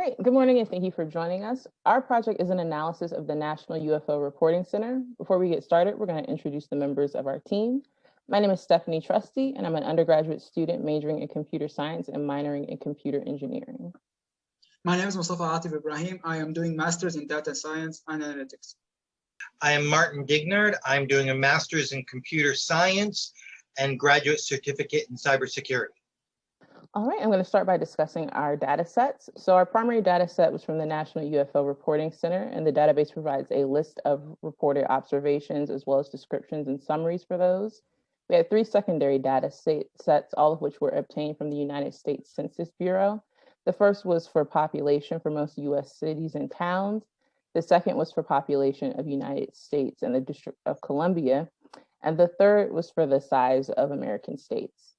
Great. Good morning, and thank you for joining us. Our project is an analysis of the National UFO Reporting Center. Before we get started, we're going to introduce the members of our team. My name is Stephanie Trusty, and I'm an undergraduate student majoring in computer science and minoring in computer engineering. My name is Mustafa Atif Ibrahim. I am doing master's in data science and analytics. I am Martin Dignard. I'm doing a master's in computer science and graduate certificate in cybersecurity. All right, I'm going to start by discussing our data sets. So our primary data set was from the National UFO Reporting Center, and the database provides a list of reported observations as well as descriptions and summaries for those. We had 3 secondary data sets, all of which were obtained from the United States Census Bureau. The first was for population for most US cities and towns. The second was for population of United States and the District of Columbia. And the third was for the size of American states.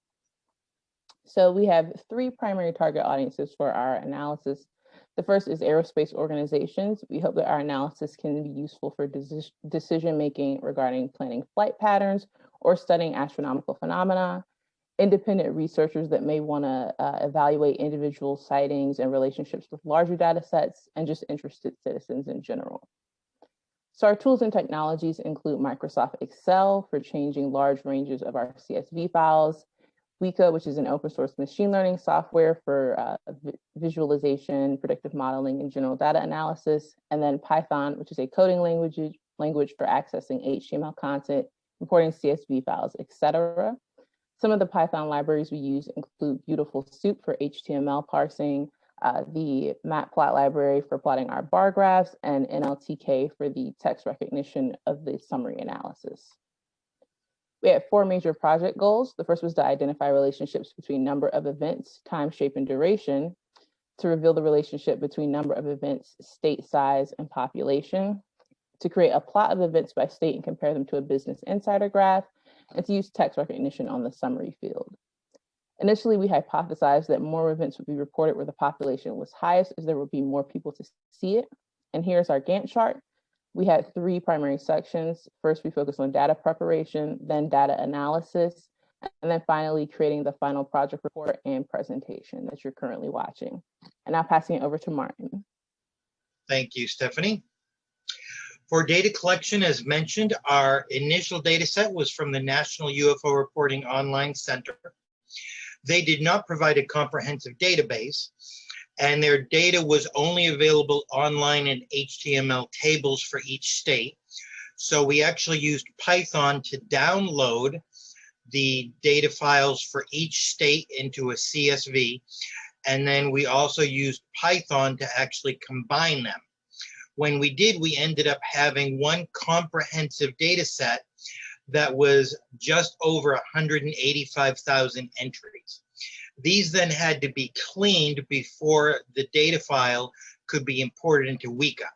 So we have 3 primary target audiences for our analysis. The first is aerospace organizations. We hope that our analysis can be useful for decision-making regarding planning flight patterns or studying astronomical phenomena. Independent researchers that may want to evaluate individual sightings and relationships with larger data sets, and just interested citizens in general. So our tools and technologies include Microsoft Excel for changing large ranges of our CSV files, Weka, which is an open source machine learning software for visualization, predictive modeling, and general data analysis, and then Python, which is a coding language for accessing HTML content, importing CSV files, etc. Some of the Python libraries we use include Beautiful Soup for HTML parsing, the Matplot library for plotting our bar graphs, and NLTK for the text recognition of the summary analysis. We had 4 major project goals. The first was to identify relationships between number of events, time, shape, and duration, to reveal the relationship between number of events, state size, and population, to create a plot of events by state and compare them to a Business Insider graph, and to use text recognition on the summary field. Initially, we hypothesized that more events would be reported where the population was highest, as there would be more people to see it. And here's our Gantt chart. We had 3 primary sections. First, we focused on data preparation, then data analysis, and then finally creating the final project report and presentation that you're currently watching. And now passing it over to Martin. Thank you, Stephanie. For data collection, as mentioned, our initial data set was from the National UFO Reporting Online Center. They did not provide a comprehensive database, and their data was only available online in HTML tables for each state. So we actually used Python to download the data files for each state into a CSV, and then we also used Python to actually combine them. When we did, we ended up having one comprehensive data set that was just over 185,000 entries. These then had to be cleaned before the data file could be imported into Weka.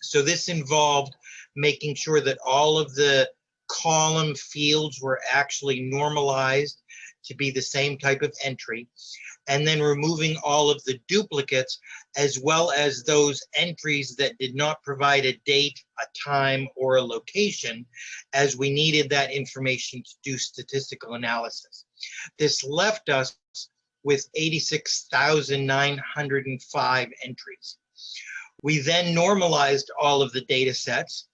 So this involved making sure that all of the column fields were actually normalized to be the same type of entry, and then removing all of the duplicates, as well as those entries that did not provide a date, a time, or a location, as we needed that information to do statistical analysis. This left us with 86,905 entries. We then normalized all of the data sets,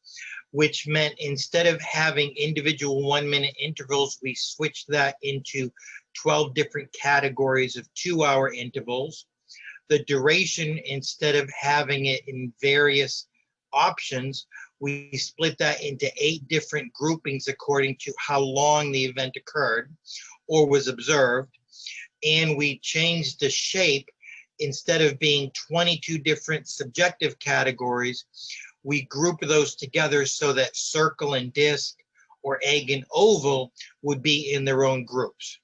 which meant instead of having individual 1-minute intervals, we switched that into 12 different categories of 2-hour intervals. The duration, instead of having it in various options, we split that into 8 different groupings according to how long the event occurred or was observed. And we changed the shape. Instead of being 22 different subjective categories, we group those together so that circle and disc or egg and oval would be in their own groups.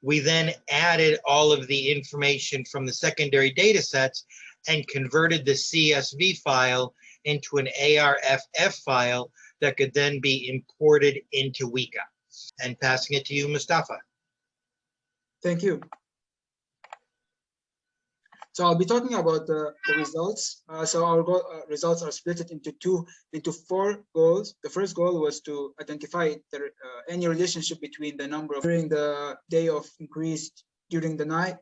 We then added all of the information from the secondary data sets and converted the CSV file into an ARFF file that could then be imported into Weka. And passing it to you, Mustafa. Thank you. So I'll be talking about the results. So our results are split into 4 goals. The first goal was to identify any relationship between the number of during the day of increase during the night,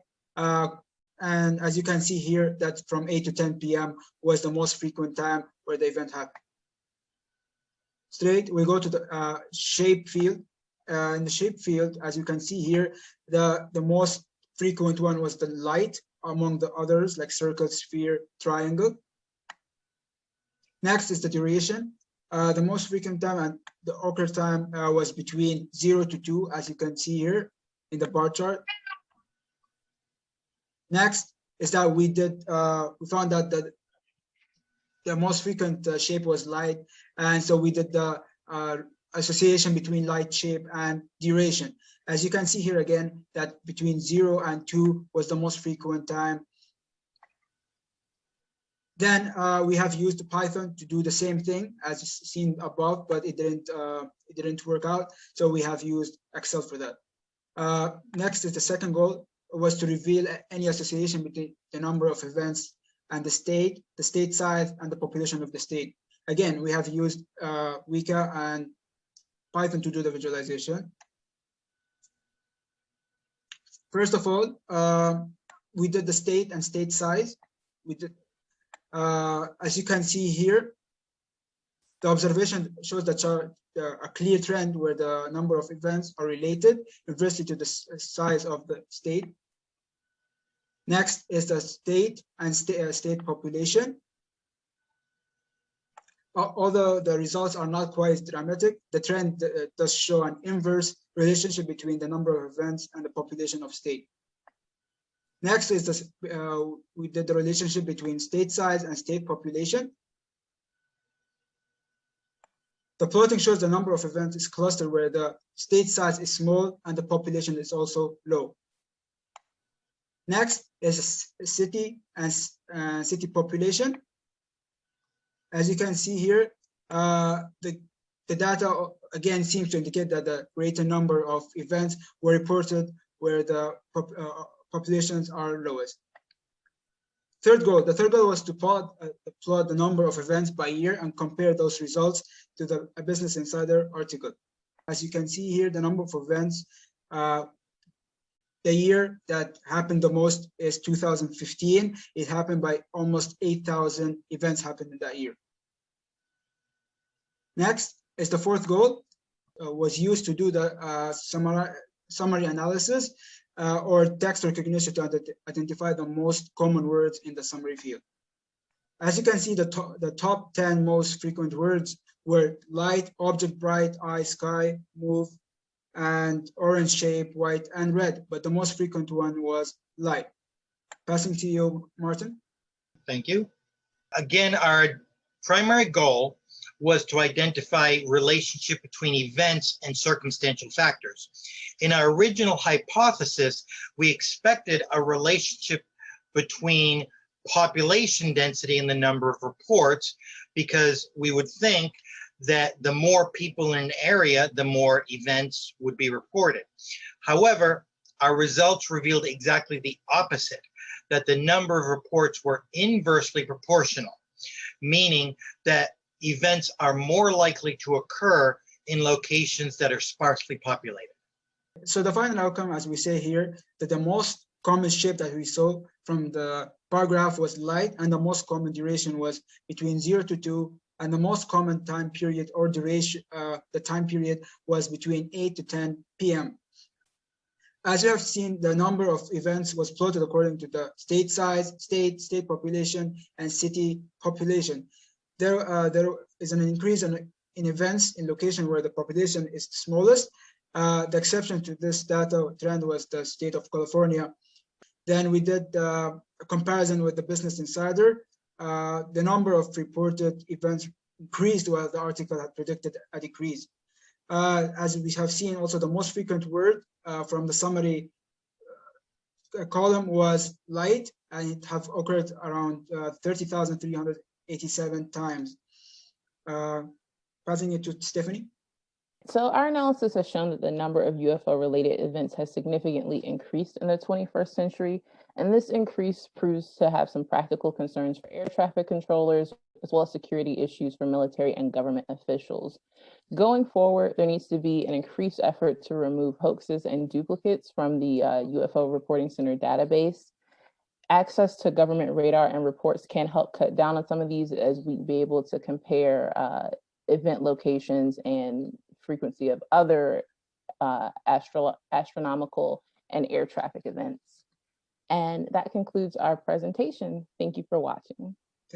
And as you can see here, that from 8 to 10 p.m. was the most frequent time where the event happened. Straight, we go to the shape field. In the shape field, as you can see here, the most frequent one was the light among the others, like circle, sphere, triangle. Next is the duration. The most frequent time and the occur time was between 0 to 2, as you can see here in the bar chart. Next is that we found out that the most frequent shape was light, and so we did the association between light, shape, and duration. As you can see here again, that between 0 and 2 was the most frequent time. Then we have used Python to do the same thing as seen above, but it didn't work out. So we have used Excel for that. Next is the second goal, was to reveal any association between the number of events and the state size, and the population of the state. Again, we have used Weka and Python to do the visualization. First of all, we did the state and state size. We did. As you can see here, the observation shows that a clear trend where the number of events are related inversely to the size of the state. Next is the state and state population. Although the results are not quite dramatic, the trend does show an inverse relationship between the number of events and the population of state. Next is this, we did the relationship between state size and state population. The plotting shows the number of events is clustered where the state size is small and the population is also low. Next is city and city population. As you can see here, the data again seems to indicate that the greater number of events were reported where the populations are lowest. The third goal was to plot the number of events by year and compare those results to the Business Insider article. As you can see here, the number of events, the year that happened the most is 2015. It happened by almost 8,000 events happened in that year. Next is the fourth goal, was used to do the summary analysis or text recognition to identify the most common words in the summary field. As you can see, the top 10 most frequent words were light, object, bright, eye, sky, move, and orange shape, white, and red. But the most frequent one was light. Passing to you, Martin. Thank you. Again, our primary goal was to identify relationship between events and circumstantial factors. In our original hypothesis, we expected a relationship between population density and the number of reports, because we would think that the more people in an area, the more events would be reported. However, our results revealed exactly the opposite, that the number of reports were inversely proportional, meaning that events are more likely to occur in locations that are sparsely populated. So the final outcome, as we say here, that the most common shape that we saw from the bar graph was light, and the most common duration was between 0 to 2, and the most common time period or duration, the time period was between 8 to 10 p.m. As you have seen, the number of events was plotted according to the state size, state population, and city population. There is an increase in events in location where the population is smallest. The exception to this data trend was the state of California. Then we did a comparison with the Business Insider. The number of reported events increased while the article had predicted a decrease. As we have seen, also the most frequent word from the summary column was light, and it have occurred around 30,387 times. Passing it to Stephanie. So our analysis has shown that the number of UFO-related events has significantly increased in the 21st century, and this increase proves to have some practical concerns for air traffic controllers, as well as security issues for military and government officials. Going forward, there needs to be an increased effort to remove hoaxes and duplicates from the UFO Reporting Center database. access to government radar and reports can help cut down on some of these, as we'd be able to compare event locations and frequency of other astronomical and air traffic events. And that concludes our presentation. Thank you for watching.